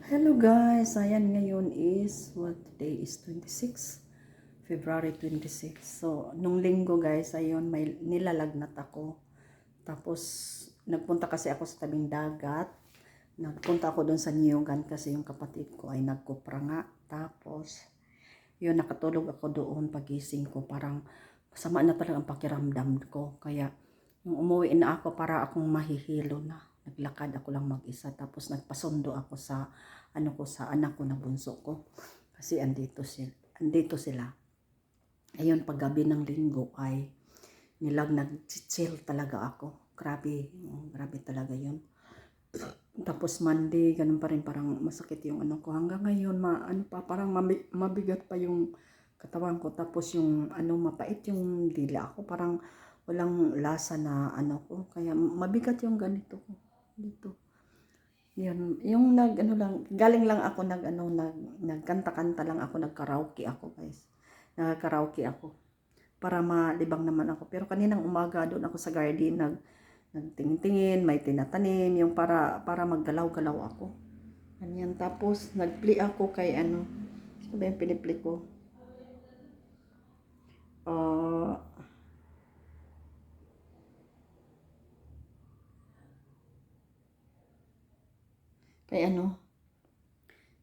Hello guys, ayan ngayon is, what day is 26? February 26. So, nung linggo guys, ayun, may nilalagnat ako. Tapos, nagpunta kasi ako sa tabing dagat. Nagpunta ako doon sa Niyugan kasi yung kapatid ko ay nagkupra nga. Tapos, yun, nakatulog ako doon pagising ko. Parang, masama na talaga ang pakiramdam ko. Kaya, nung umuwi na ako, para akong mahihilo na. Naglakad ako lang mag-isa. Tapos, nagpasundo ako sa sa anak ko na bunso ko kasi andito sila. Ayun, paggabi ng linggo ay nag-chill talaga ako. Grabe talaga yun. Tapos Monday, ganun pa rin, parang masakit yung ko. Hanggang ngayon, parang mabigat pa yung katawan ko. Tapos yung mapait yung dila ako. Parang walang lasa na ko. Kaya mabigat yung ganito ko. Dito. Yun, yung galing lang ako nagkanta-kanta lang ako, nagkaraoke ako guys. Nagkaraoke ako para malibang naman ako. Pero kaninang umaga doon ako sa garden, nagtingin-tingin, may tinatanim, yung para maggalaw-galaw ako. Ganyan, tapos nagplay ako kay ano ba yung piniplay ko? Uh, Kay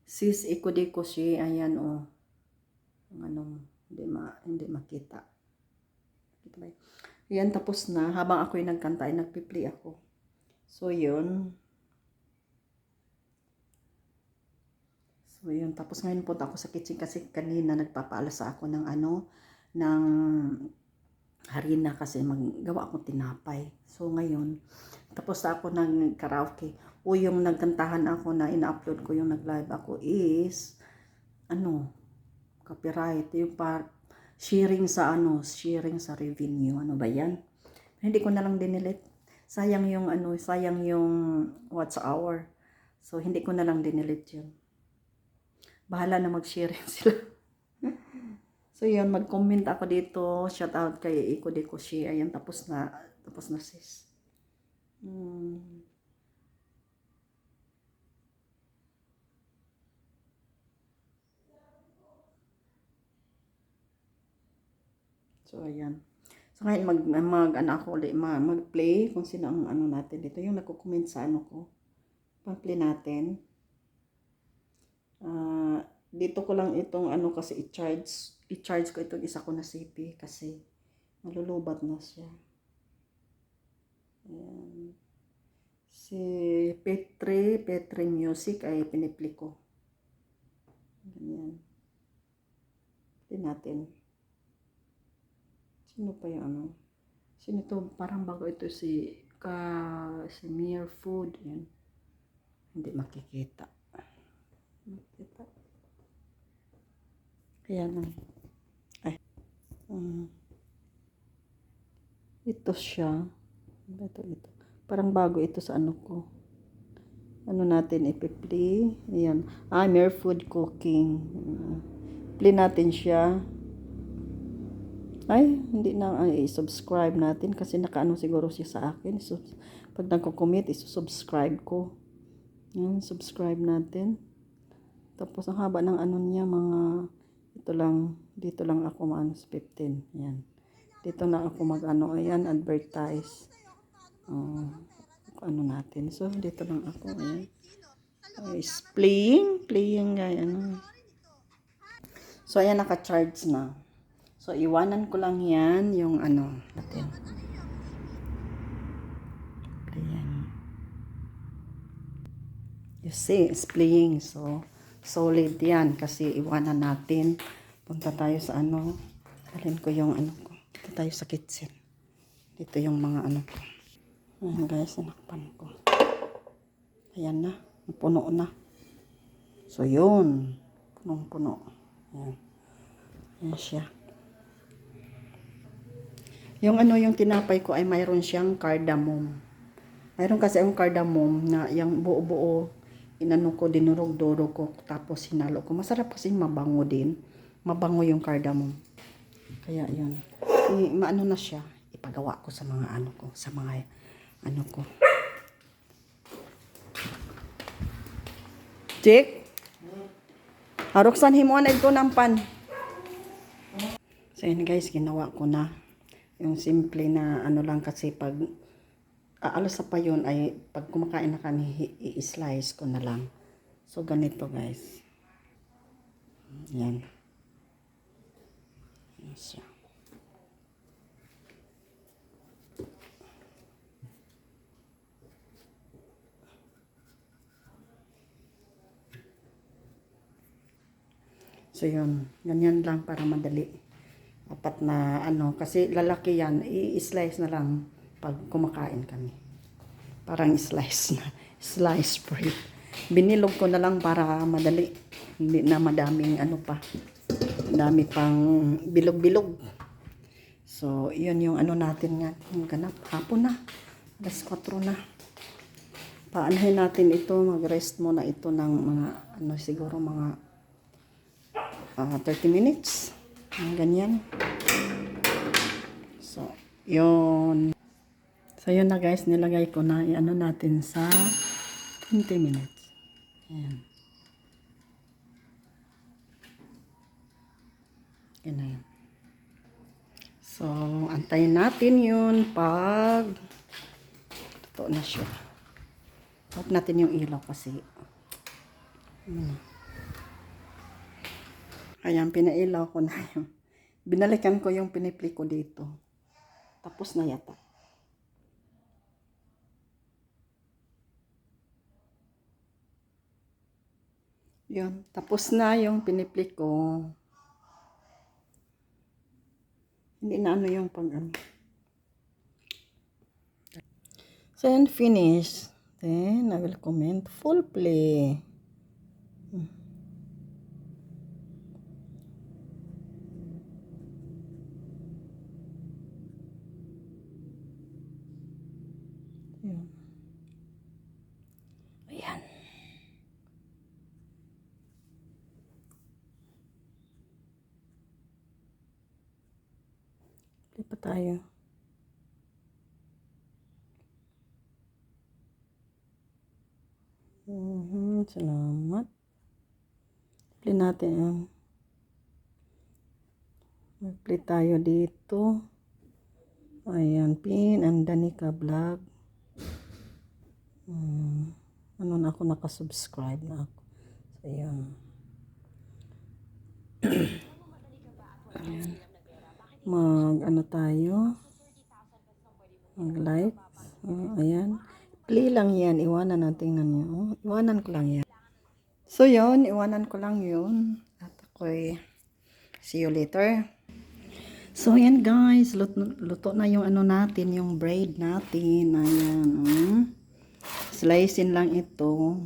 Sis Ikudiko siya, ayan hindi makita. Kita ba? Yan, tapos na. Habang ako'y nagkanta, ay nagpipli ako. So, yun. Tapos ngayon punta ako sa kitchen kasi kanina nagpapaalasa ako ng ng harina kasi maggawa akong tinapay. So, ngayon, tapos ako ng karaoke. Yung nagkantahan ako na ina-upload ko, yung nag-live ako is, copyright. Yung sharing sa revenue. Ano ba yan? Hindi ko na lang dinilit. Sayang yung watch hour. So, hindi ko na lang dinilit yun. Bahala na mag-sharing sila. So, yun, mag-comment ako dito. Shout out kay Iko de Koshi. Ayan, tapos na sis. So, ayan. So, ngayon mag-play kung sino ang natin dito. Yung nagko-comment sa ko. Pang-play natin. Dito ko lang itong kasi i-charge ko itong isa ko na CP kasi malulubat na siya. Ayan. Si Petri Music ay pinipli ko. Ganyan. Play natin. Sino pa yung Sino to? Parang bago ito si Mere Food. Yan. Hindi makikita. Kaya lang. Ay. Ito siya. Ito. Parang bago ito sa ko. Natin ipi-play. Ayan. Mere Food Cooking. Play natin siya. Ay, hindi na i-subscribe natin kasi nakaano siguro siya sa akin. So, pag nagko-commit, i-subscribe ko. Yan, subscribe natin. Tapos, ang haba ng niya, dito lang ako 15. Yan. Dito na ako ayan, advertise. Natin. So, dito lang ako. Ayan. Is playing, So, ayan, naka-charge na. So, iwanan ko lang yan, yung natin. Ayan. You see, it's playing. So, solid yan. Kasi iwanan natin. Punta tayo sa Alin ko yung ko. Dito tayo sa kitchen. Dito yung mga ko. Ayan guys, sinakpan ko. Ayan na. Puno na. So, yun. Punong-puno. Ayan. Ayan siya. Yung yung tinapay ko ay mayroon siyang cardamom. Mayroon kasi yung cardamom na yung buo-buo, ko, dinurog-durog ko, tapos hinalo ko. Masarap kasi mabango din. Mabango yung cardamom. Kaya yun. Maano na siya. Ipagawa ko sa mga ko, sa mga ko. Jake? Haruksan himuan ito ng pan. So yun guys, ginawa ko na. Yung simple na ano lang kasi pag aalas sa pa yun ay pag kumakain na kami, i-slice ko na lang. So ganito guys. Yan. Yan siya. So yun, ganyan lang para madali. Apat na ano, kasi lalaki yan, i-slice na lang pag kumakain kami. Parang slice na, slice bread. Binilog ko na lang para madali. Hindi na madaming ano pa. Madami pang bilog-bilog. So, yun yung ano natin nga, yung ganap. Hapon na. Alas 4 na. Paanahin natin ito, mag-rest muna ito ng mga, ano siguro mga 30 minutes. Ganyan. So, yun. So, yun na guys. Nilagay ko na. I-ano natin sa 20 minutes. Ayan. Ganyan. So, antayin natin yun pag totoo na siya. Huwag natin yung ilaw kasi. Ayan, pinailaw ko na yung. Binalikan ko yung pinipli ko dito. Tapos na yata. Yun, tapos na yung pinipli ko. Hindi na ano yung pag ano. So, yan, finish. Then, I will comment full play. Yun. Ayan. Play pa tayo. Salamat. Play natin. Play tayo dito. Ayan, Pin and Danica Vlog. Ano na ako, nakasubscribe na ako. So, ayan. Ayan. Ano tayo? Mag-like. Ayan. Play lang yan. Iwanan natin na nyo. Iwanan ko lang yan. So, yun. Iwanan ko lang yun. At ako'y see you later. So, ayan guys. Luto na yung ano natin. Yung bread natin. Ayan. Slicein lang ito.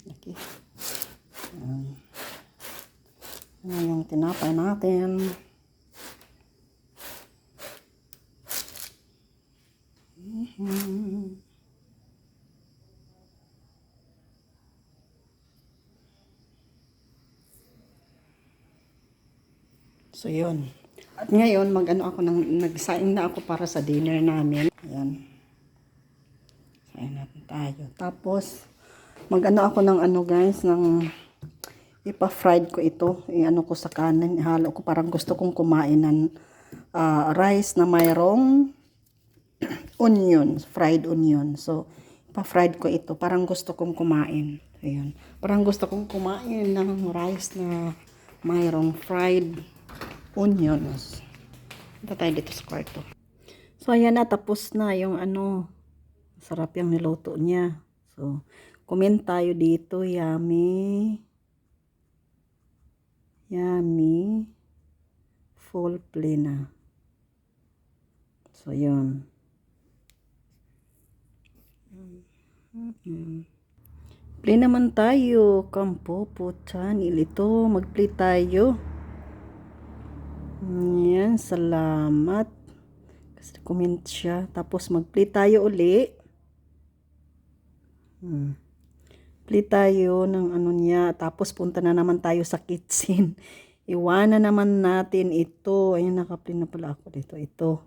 Okay. Ayan yung tinapay natin. So, yun. At ngayon, nagsaing na ako para sa dinner namin. Ayan. Saing natin tayo. Tapos, ako ng ano guys, ipa-fried ko ito. I-ano ko sa kanin. Ihalo ko. Parang gusto kong kumain ng rice na mayroong onion. Fried onion. So, ipa-fried ko ito. Parang gusto kong kumain. Ayan. Parang gusto kong kumain ng rice na mayroong fried onions. Ito tayo dito sa kwarto. So, ayan na. Tapos na yung ano. Sarap yung niluto niya. So, comment tayo dito. Yummy. Yummy. Full play na. So, yun. Play naman tayo. Kampopo channel. Ito. Mag-play tayo. Yan, salamat. Kasi comment siya. Tapos mag-play tayo uli. Play tayo ng ano niya. Tapos punta na naman tayo sa kitchen. Iwanan naman natin ito. Ayun, naka-play na pala ako dito. Ito.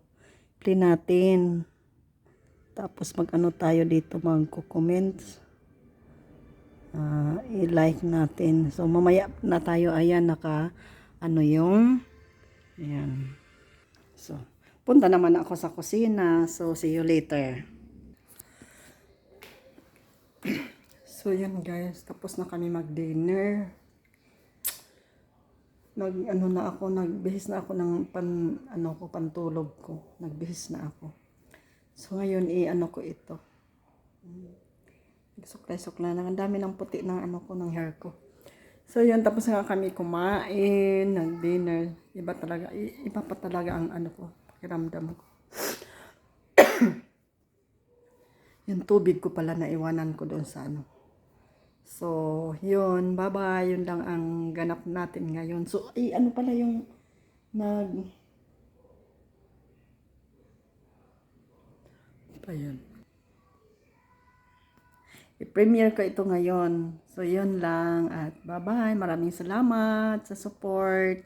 Play natin. Tapos mag-ano tayo dito, magko-comment. I-like natin. So, mamaya na tayo, ayan, ano yung, ayan. So, punta naman ako sa kusina. So, see you later. So, yun guys. Tapos na kami mag-dinner. Nagbihis na ako ng pantulog ko. Nagbihis na ako. So, ngayon, ano ko ito. Suklay-suklay na. Ang dami ng puti ng ng hair ko. So, yun. Tapos nga kami kumain, nag-dinner. Iba pa talaga ang ko, pakiramdam ko. Yung tubig ko pala na iwanan ko doon sa So, yun. Bye-bye. Yun lang ang ganap natin ngayon. So, pala yung Ayan. I-premiere ko ito ngayon. So, yun lang. At bye-bye. Maraming salamat sa support.